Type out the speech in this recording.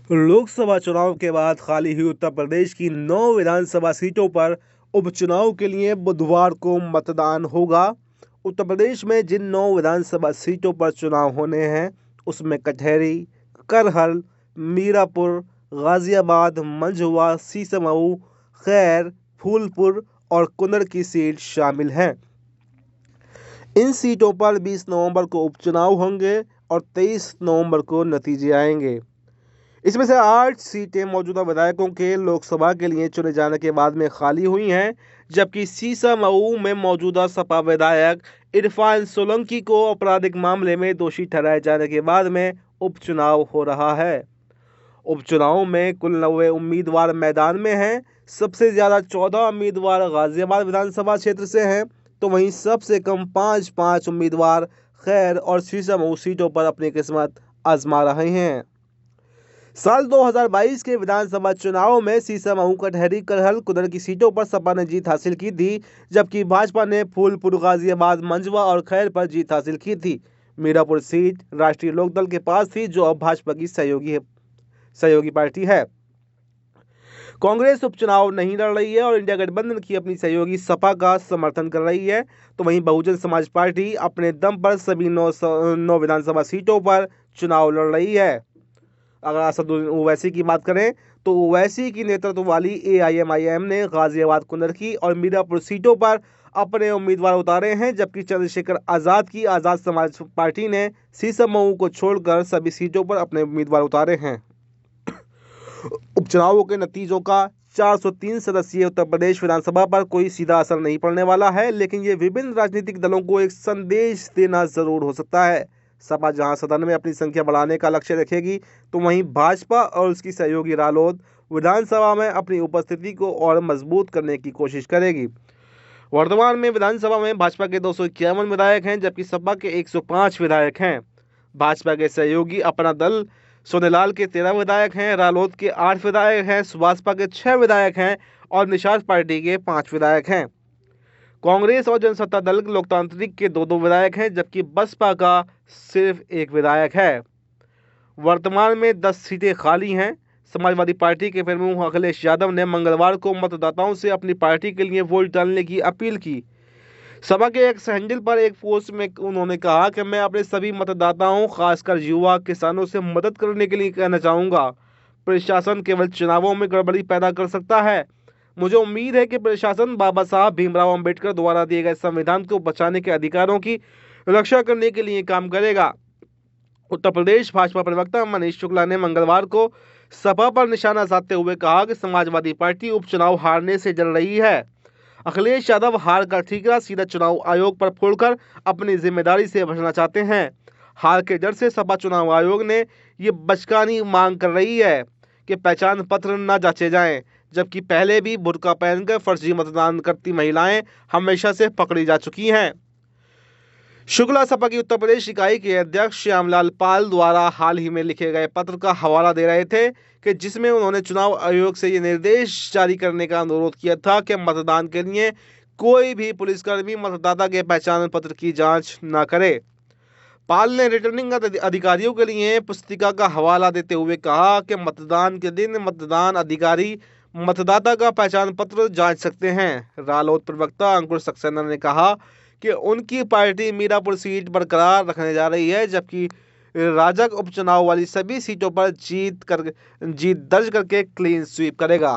लोकसभा चुनाव के बाद खाली हुई उत्तर प्रदेश की 9 विधानसभा सीटों पर उपचुनाव के लिए बुधवार को मतदान होगा। उत्तर प्रदेश में जिन 9 विधानसभा सीटों पर चुनाव होने हैं उसमें कटहरी, करहल, मीरापुर, गाजियाबाद, मंझुआ, सीसमऊ, खैर, फूलपुर और कुनर की सीट शामिल हैं। इन सीटों पर 20 नवंबर को उपचुनाव होंगे और 23 नवंबर को नतीजे आएंगे। इसमें से 8 सीटें मौजूदा विधायकों के लोकसभा के लिए चुने जाने के बाद में खाली हुई हैं, जबकि सीसामऊ में मौजूदा सपा विधायक इरफान सोलंकी को आपराधिक मामले में दोषी ठहराए जाने के बाद में उपचुनाव हो रहा है। उपचुनाव में कुल 90 उम्मीदवार मैदान में हैं। सबसे ज़्यादा 14 उम्मीदवार गाजियाबाद विधानसभा क्षेत्र से हैं, तो वहीं सबसे कम 5 उम्मीदवार खैर और सीसामऊ सीटों पर अपनी किस्मत आजमा रहे हैं। साल 2022 के विधानसभा चुनाव में सीसामऊ, कटहरी, करहल, कुदर की सीटों पर सपा ने जीत हासिल की थी, जबकि भाजपा ने फूलपुर, गाजियाबाद, मंझवा और खैर पर जीत हासिल की थी। मीरापुर सीट राष्ट्रीय लोकदल के पास थी, जो अब भाजपा की सहयोगी पार्टी है। कांग्रेस उपचुनाव नहीं लड़ रही है और इंडिया गठबंधन की अपनी सहयोगी सपा का समर्थन कर रही है, तो वहीं बहुजन समाज पार्टी अपने दम पर सभी 9 विधानसभा सीटों पर चुनाव लड़ रही है। अगर असदुद्दीन ओवैसी की बात करें तो ओवैसी की नेतृत्व वाली एआईएमआईएम ने गाजियाबाद, कुनर की और मीरापुर सीटों पर अपने उम्मीदवार उतारे हैं, जबकि चंद्रशेखर आजाद की आजाद समाज पार्टी ने सीसामऊ को छोड़कर सभी सीटों पर अपने उम्मीदवार उतारे हैं। उपचुनावों के नतीजों का 403 सदस्यीय उत्तर प्रदेश विधानसभा पर कोई सीधा असर नहीं पड़ने वाला है, लेकिन ये विभिन्न राजनीतिक दलों को एक संदेश देना जरूर हो सकता है। सपा जहां सदन में अपनी संख्या बढ़ाने का लक्ष्य रखेगी, तो वहीं भाजपा और उसकी सहयोगी रालोद विधानसभा में अपनी उपस्थिति को और मजबूत करने की कोशिश करेगी। वर्तमान में विधानसभा में भाजपा के 251 विधायक हैं, जबकि सपा के 105 विधायक हैं। भाजपा के सहयोगी अपना दल सोनेलाल के 13 विधायक हैं, रालोद के 8 विधायक हैं, सुभाषपा के 6 विधायक हैं और निषाद पार्टी के 5 विधायक हैं। कांग्रेस और जनसत्ता दल लोकतांत्रिक के 2 विधायक हैं, जबकि बसपा का सिर्फ 1 विधायक है। वर्तमान में 10 सीटें खाली हैं। समाजवादी पार्टी के प्रमुख अखिलेश यादव ने मंगलवार को मतदाताओं से अपनी पार्टी के लिए वोट डालने की अपील की। सभा के एक हैंडल पर एक पोस्ट में उन्होंने कहा कि मैं अपने सभी मतदाताओं, खासकर युवा किसानों से मदद करने के लिए कहना चाहूँगा। प्रशासन केवल चुनावों में गड़बड़ी पैदा कर सकता है। मुझे उम्मीद है कि प्रशासन बाबा साहब भीमराव अंबेडकर द्वारा दिए गए संविधान को बचाने के अधिकारों की रक्षा करने के लिए काम करेगा। उत्तर प्रदेश भाजपा प्रवक्ता मनीष शुक्ला ने मंगलवार को सपा पर निशाना साधते हुए कहा कि समाजवादी पार्टी उपचुनाव हारने से जल रही है। अखिलेश यादव हार का ठीकरा सीधा चुनाव आयोग पर फोड़कर अपनी जिम्मेदारी से बचना चाहते हैं। हार के डर से सपा चुनाव आयोग ने ये बचकानी मांग कर रही है कि पहचान पत्र न जांचे जाएं, जबकि पहले भी बुर्का पहनकर फर्जी मतदान करती महिलाएं हमेशा से पकड़ी जा चुकी हैं। शुक्ला सपा की उत्तर प्रदेश इकाई के अध्यक्ष श्यामलाल पाल द्वारा हाल ही में लिखे गए पत्र का हवाला दे रहे थे कि जिसमें उन्होंने चुनाव आयोग से ये निर्देश जारी करने का अनुरोध किया था कि मतदान के लिए कोई भी पुलिसकर्मी मतदाता के पहचान पत्र की जांच न करे। पाल ने रिटर्निंग अधिकारियों के लिए पुस्तिका का हवाला देते हुए कहा कि मतदान के दिन मतदान अधिकारी मतदाता का पहचान पत्र जांच सकते हैं। रालोद प्रवक्ता अंकुर सक्सेना ने कहा कि उनकी पार्टी मीरापुर सीट बरकरार रखने जा रही है, जबकि राजग उपचुनाव वाली सभी सीटों पर जीत दर्ज करके क्लीन स्वीप करेगा।